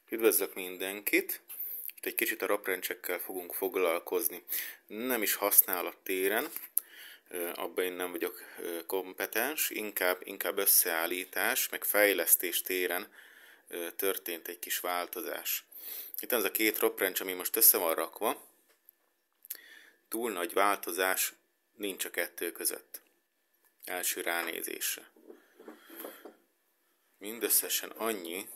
Üdvözlök mindenkit! Itt egy kicsit a raprendsekkel fogunk foglalkozni. Nem is használattéren, abban én nem vagyok kompetens, inkább összeállítás, meg fejlesztés téren történt egy kis változás. Itt az a két raprencs, ami most össze van rakva, túl nagy változás nincs a kettő között. Első ránézésre. Mindösszesen annyi,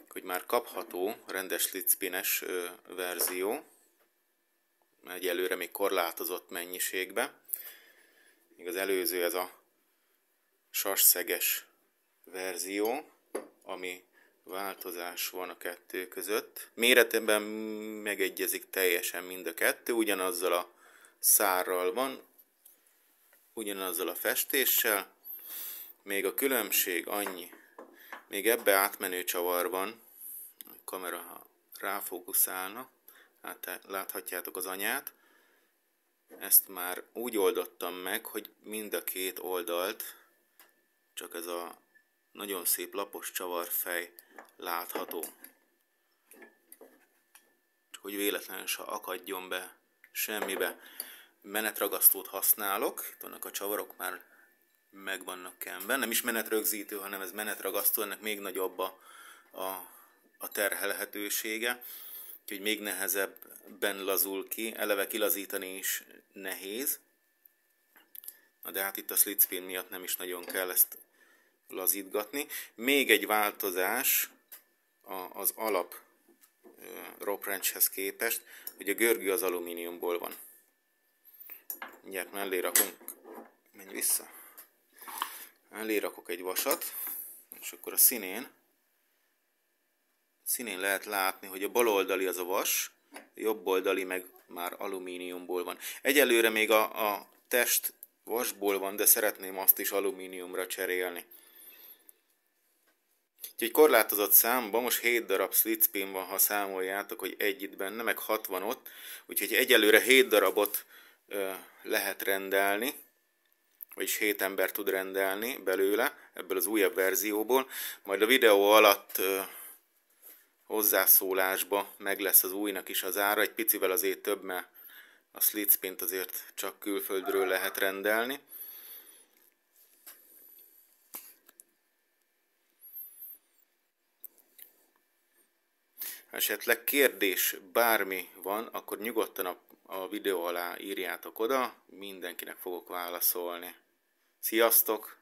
hogy már kapható rendes slitspines verzió, egyelőre még korlátozott mennyiségbe. Még az előző ez a sasszeges verzió, ami változás van a kettő között. Méretében megegyezik teljesen mind a kettő, ugyanazzal a szárral van, ugyanazzal a festéssel. Még a különbség annyi, még ebbe átmenő csavar van, a kamera ha ráfókuszálna, hát láthatjátok az anyát. Ezt már úgy oldottam meg, hogy mind a két oldalt csak ez a nagyon szép lapos csavarfej látható. Csak hogy véletlenül se akadjon be semmibe. Menetragasztót használok, itt vannak a csavarok, már meg vannak kenve. Nem is menetrögzítő, hanem ez menetragasztó, ennek még nagyobb a terhelhetősége, úgyhogy még nehezebben lazul ki, eleve kilazítani is nehéz. Na de hát itt a slitspin miatt nem is nagyon kell ezt lazítgatni. Még egy változás az alap rapwrenchhez képest, hogy a görgő az alumíniumból van. Mindjárt mellé rakunk, menj vissza. Mellé rakok egy vasat, és akkor a színén lehet látni, hogy a bal oldali az a vas, a jobb oldali meg már alumíniumból van. Egyelőre még a test vasból van, de szeretném azt is alumíniumra cserélni. Úgyhogy korlátozott számban, most 7 darab slitspin van, ha számoljátok, hogy egy itt benne, meg 60 ott, úgyhogy egyelőre 7 darabot lehet rendelni, vagyis 7 ember tud rendelni belőle, ebből az újabb verzióból. Majd a videó alatt hozzászólásba meg lesz az újnak is az ára, egy picivel azért több, mert a slitspint azért csak külföldről lehet rendelni. Ha esetleg kérdés bármi van, akkor nyugodtan a videó alá írjátok oda, mindenkinek fogok válaszolni. Sziasztok!